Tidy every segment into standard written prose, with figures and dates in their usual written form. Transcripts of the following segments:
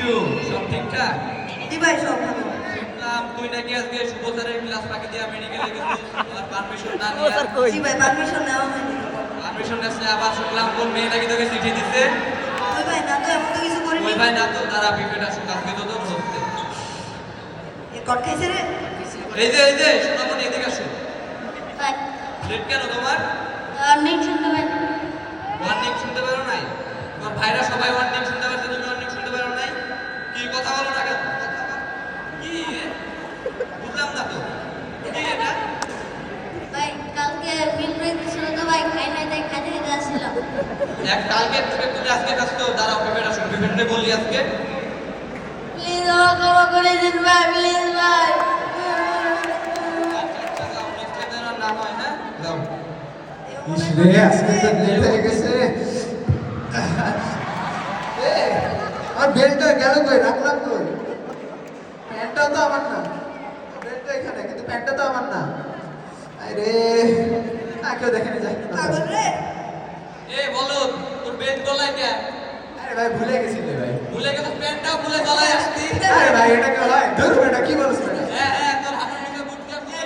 যিশু সব ঠিকঠাক? জি ভাই সব ভালো। শুনলাম তুই নাকি আজকে শুভচারের ক্লাস ফাঁকি দিয়ে মেডিকেলে গেছিস, আর পারমিশন না নিয়ে। জি ভাই পারমিশন নেওয়া হয়নি। পারমিশন নেছে, আবার শুনলাম কোন মেয়ে নাকি তোকে চিঠি দিতে। ওই ভাই না তো এমন তো কিছু করিনি। ওই ভাই না তো, তারা বিপেট আসুক, আজকে তো তোর হচ্ছে। এ কট খাইছে রে। এই যে সোনামণি, এদিকে আসো। ভাই লেট কেন তোমার? নেই শুনতে পাই না। ওয়ার্নিং শুনতে পারো নাই? তোমার ভাইরা সবাই ওয়ার্নিং শুনতে পারছে, তুমি ওয়ার্নিং শুনতে পারো নাই? কি কথা বলো না কেন? কি বুঝলাম না তো, কি এটা? ভাই কালকে বিল রইতে ছিল তো ভাই খাই নাই তাই খাইতে খেতে আসছিলাম। এক কালকে থেকে তুমি আজকে কাছে তো দাঁড়াও, পেমেন্ট আসুন, পেমেন্টে বললি আজকে। প্লিজ আমাকে ক্ষমা করে দিন ভাই, প্লিজ ভাই। আচ্ছা যাও, নেক্সট টাইম যেন আর না হয়, হ্যাঁ যাও। ইস রে, আজকে তো লেট হয়ে গেছে। আর বেলটা গেল কই, রাখলাম কই? প্যান্টটা তো আমার না, বেলটা এখানে, কিন্তু প্যান্টটা তো আমার না। আরে কেউ দেখেনি, যাই পাগল রে। এ বলো, তোর বেল্ট গলায় কে? আরে ভাই ভুলে গেছি রে ভাই। ভুলে গেছো, প্যান্টটাও ভুলে গলায় আসতি। আরে ভাই এটা কেউ হয়? ধরো বেটা, কি বলছ বেটা? হ্যাঁ তোর হাতের নিচে বুট ক্যাপ দিয়ে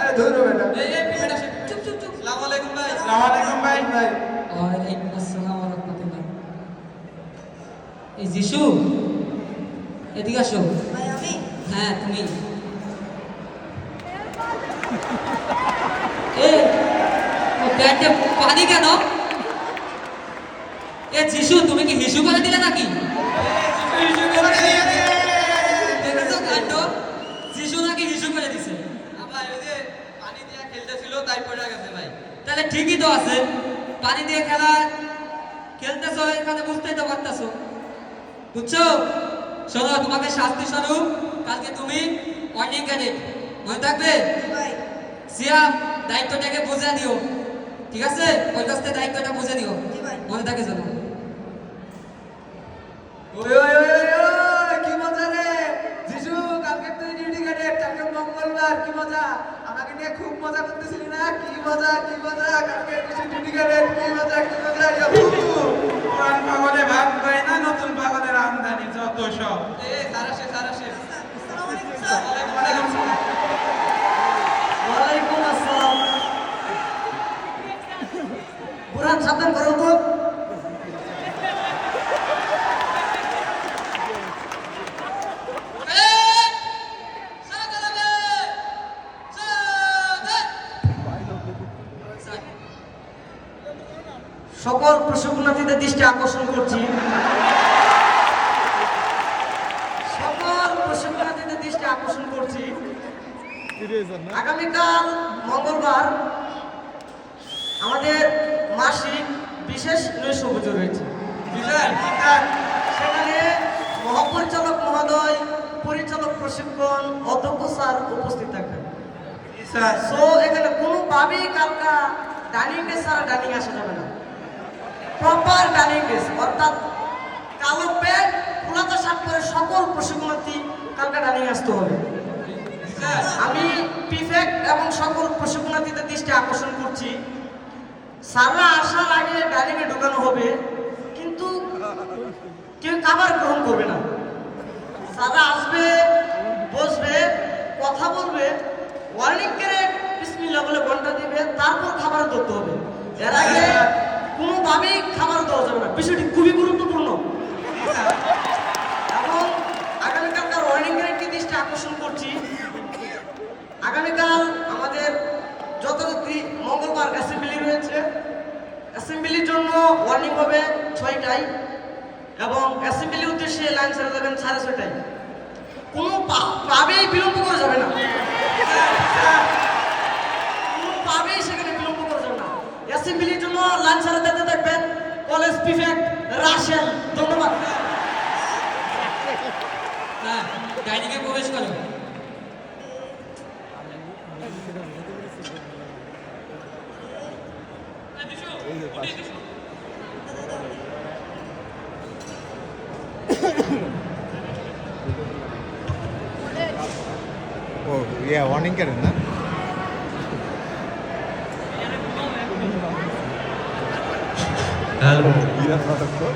আরে ধরো বেটা। এই পেমেন্ট আসে। চুপ আসসালামু আলাইকুম ভাই। আসসালামু আলাইকুম ভাই। ভাই ওয়ালাইকুম আসসালাম ওয়া রাহমাতুল্লাহ। এই যিশু, এদিকে আসো। ভাই আমি হ্যাঁ তুমি। এ ও প্যান্টে পানি কেন? এ যিশু, তুমি কি হিসু করে দিলে নাকি? দেখেছো কাণ্ড? যিশু নাকি হিসু করে দিছে। ভাই ওই যে পানি দিয়ে খেলতেছিল, তাই পড়ে গেছে ভাই। তাহলে ঠিকই তো আছে, পানি দিয়ে খেলতেছো এখানে, বুঝতেই তো পারতেছো। বুঝছো? শোনো, তোমাকে শাস্তি স্বরূপ কালকে তুমি ওয়ার্নিং ক্যাডেট, মনে থাকবে? জি ভাই। সিয়াম, দায়িত্বটাকে বুঝে দিও, ঠিক আছে? ওই কাছ থেকে দায়িত্বটা বুঝে দিও, জি ভাই। মনে থাকে যেন। ওই ওই ওই ওই ওই, কি মজা রে যিশু, কালকে তুই ডিউটি ক্যাডেট, কালকে মঙ্গলবার, কি মজা। আমাকে নিয়ে খুব মজা করতেছিলি না? কি মজা কি মজা, কালকে যিশু ডিউটি ক্যাডেট, কি মজা কি মজা। পুরান পাগলে ভাগ পায় না, নতুন পাগলের আমদানি যত সব। এ সারাশে আসসালামু আলাইকুম স্যার। ওয়ালাইকুম আসসালাম। ওয়ালাইকুম আসসালাম। বুরহান, সাবধান করো তো। সকল প্রশিক্ষণার্থীদের দৃষ্টি আকর্ষণ করছি, সকল প্রশিক্ষণার্থীদের দৃষ্টি আকর্ষণ করছি, আগামীকাল মঙ্গলবার আমাদের মাসিক বিশেষ নৈশভোজ রয়েছে। সেখানে মহাপরিচালক মহোদয়, পরিচালক প্রশিক্ষণ, অধ্যক্ষ স্যার উপস্থিত থাকবেন। সো এখানে কোনোভাবেই কালকা ডাইনিং ড্রেস ছাড়া ডাইনিং আসা যাবে না। প্রপার ডাইনিং ড্রেস, অর্থাৎ কালো প্যান্ট, ফুলাতা শার্ট পরে সকল প্রশিক্ষণার্থী কালকা ডাইনিং আসতে হবে। আমি প্রিফেক্ট এবং সকল প্রশিক্ষণার্থীদের দৃষ্টি আকর্ষণ করছি, স্যাররা আসার আগে ডাইনিংয়ে ঢোকানো হবে, কিন্তু কেউ খাবার গ্রহণ করবে না। স্যাররা আসবে, বসবে, কথা বলবে, ওয়ার্নিং ক্যারেট বিসমিল্লাহ বলে ঘন্টা দিবে, তারপর খাবার ধরতে হবে। এর আগে কোনোভাবেই খাবার দেওয়া যাবে না। বিষয়টি খুবই গুরুত্বপূর্ণ। এবং আগামীকালকার ওয়ার্নিং ক্যারেটকে দৃষ্টি আকর্ষণ করছি, আগামীকাল আমাদের যথারীতি মঙ্গলবার অ্যাসেম্বলি রয়েছে। অ্যাসেম্বলির জন্য ওয়ার্নিং হবে 6টায় এবং অ্যাসেম্বলির উদ্দেশ্যে লাইন ছেড়ে যাবেন 6:30টায়। কোনোভাবেই বিলম্ব করা যাবে না, কোনোভাবেই সেখানে বিলম্ব করা যাবে না। অ্যাসেম্বলির জন্য লাইন ছেড়ে দিতে থাকবেন কলেজ প্রিফেক্ট রাশেল। ধন্যবাদ। হ্যাঁ, ডাইনিংয়ে প্রবেশ করো। ও ইয়া ওয়ার্নিং করেন না হ্যালো বিরাট নাটক তো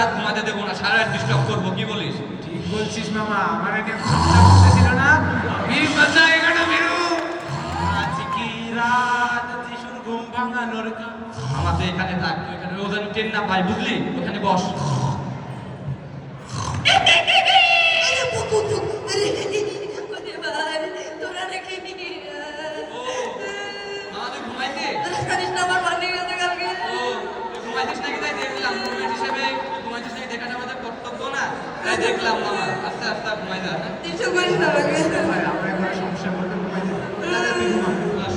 রাত ঘুমাতে দেবো না, সারা রাত ডিস্টার্ব করবো, কি বলিস? ঠিক বলছিস মামা, আমার এটা ঘুমটা করতেছিল না, আমি বাচ্চা এখানে বেরো। আজ কি রাত যিশুর ঘুম ভাঙানোর গান। আমার তো এখানে থাক, তুই এখানে রোজ আমি ট্রেন না পাই, বুঝলি? ওখানে বস। আরে বুকু বুকু আরে ওরে ভাই তোরা নাকি ও মামা তুই ঘুমাইতে? তোরা জানিস না আমার মর্নিং আছে কালকে ও তুই ঘুমাইতিস নাকি তাই দেখলাম, রুমমেট হিসেবে তুই ঘুমাইতিস নাকি দেখাটা আমাদের কর্তব্য না, তাই দেখলাম মামা। আস্তে আস্তে ঘুমাই যা। কিছু করিস না আমাকে ভাই, আমরা এবার সমস্যা করতে ঘুমাই যাই। তুই ঘুমা।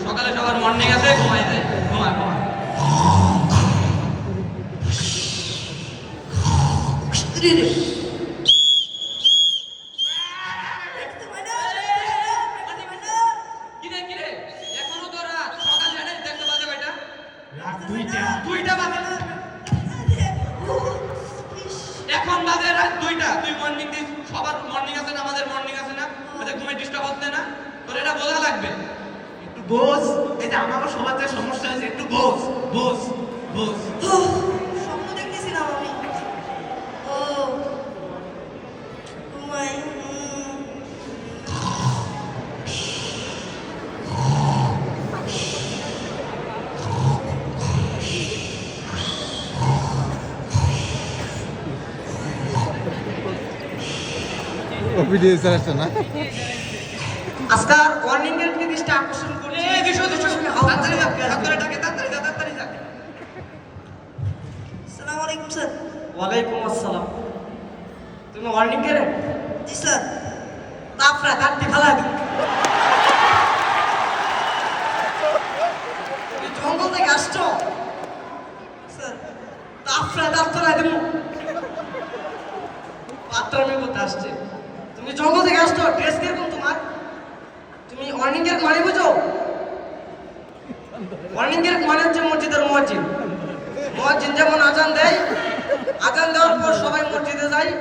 সকালে সবার মর্নিং আছে, ঘুমাই যায়, ঘুমা ঘুমা। রে রে কিরে কিরে, এখনো তো রাত, সকাল জানিস দেখতে বাজে কয়টা? রাত 2টা। 2টা বাজে না? এখন বাজে রাত 2টা, তুই মর্নিং দিস, সবার মর্নিং আছে না, আমাদের মর্নিং আছে না, ওদের ঘুমে ডিস্টার্ব হচ্ছে না? তোর এটা বোঝা লাগবে। একটু বোঝ, এই যে আমার সবার যে সমস্যা হয়েছে, একটু বোঝ বোঝ বোঝ। স্বপ্ন দেখতেছিলাম আমি ও ঘুমাই ভিডিও আসছে না? আজকাল ওয়ার্নিং এর দৃষ্টি আকর্ষণ করছে। এই দিশো দিশো, তাড়াতাড়ি যা, তাড়াতাড়ি ডাকে, তাড়াতাড়ি যা, তাড়াতাড়ি যা। আসসালামু আলাইকুম স্যার ওয়ালাইকুম আসসালাম। তুমি ওয়ার্নিং করে জি স্যার তাপরা কাটতে ফেলা দিই। তুমি জঙ্গল থেকে আসছো, স্যার তাপরা দাঁত ফেলা দিব। পাত্রামি করতে আসছে। তুমি জঙ্গল থেকে আসছো, ড্রেস কিরকম তোমার? তুমি ওয়ার্নিং এর মানে বুঝো? ওয়ার্নিং এর মানে হচ্ছে মসজিদের মুয়াজ্জিন। মুয়াজ্জিন যেমন আজান দেয়, আজান দেওয়ার পর সবাই মসজিদে যায়,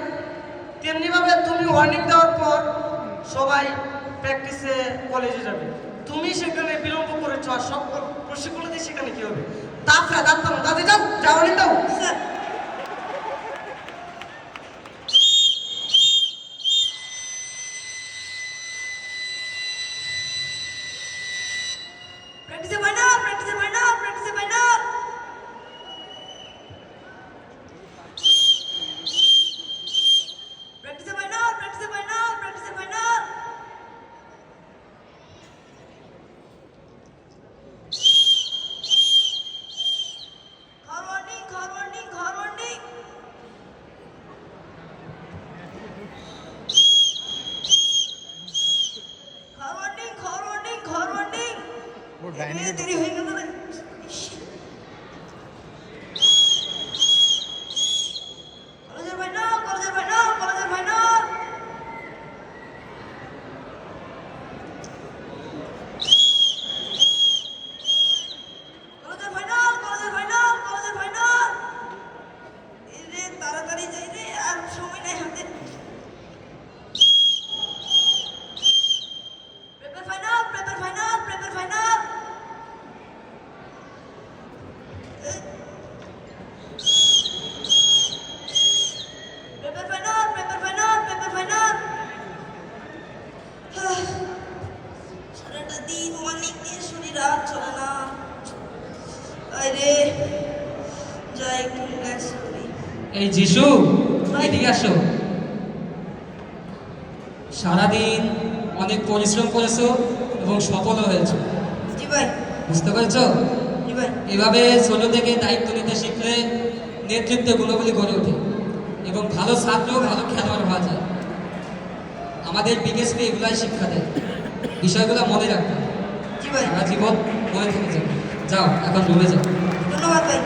তেমনি ভাবে তুমি ওয়ার্নিং দেওয়ার পর সবাই প্র্যাকটিসে কলেজে যাবে। তুমি সেখানে বিলম্ব করেছো, আর সব প্রশিক্ষণ দিয়ে সেখানে কি হবে? তাপরা দাঁত পানো, দাঁতে যাও, যা ওয়ার্নিং দাও। স্যার প্র্যাকটিসে ফাইনাল প্র্যাকটিসে ফাইনাল প্র্যাকটিসে ফাইনাল প্র্যাকটিসে ফাইনাল প্র্যাকটিসে ফাইনাল প্র্যাকটিসে ফাইনাল ঘর ওয়ার্নিং ঘর ওয়ার্নিং ঘর ওয়ার্নিং ঘর ওয়ার্নিং ঘর ওয়ার্নিং ঘর ওয়ার্নিং ও ডাইনিং এ দেরি হয়ে গেল রে কলেজের ফাইনাল কলেজের ফাইনাল কলেজের ফাইনাল কলেজের ফাইনাল কলেজের ফাইনাল কলেজের ফাইনাল এই রে তাড়াতাড়ি যাই রে আর সময় নাই হাতে paper final paper final paper final paper final paper final paper final সারাটা দিন অনেক দিয়ে শরীর আর চলে না আরে যাই একটু রিল্যাক্স করি এই যিশু, এদিকে আসো। সারাদিন অনেক পরিশ্রম করেছো এবং সফলও হয়েছো, জি ভাই বুঝতে পেরেছো? জি ভাই এভাবে ছোট থেকে দায়িত্ব নিতে শিখলে নেতৃত্বের গুণগুলি গড়ে ওঠে এবং ভালো ছাত্র ভালো খেলোয়াড় হওয়া যায়। আমাদের বিকেএসপি এগুলাই শিক্ষা দেয়, বিষয়গুলো মনে রাখবে, জি ভাই সারা জীবন মনে থেকে যাবে। যাও এখন রুমে যাও। ধন্যবাদ ভাই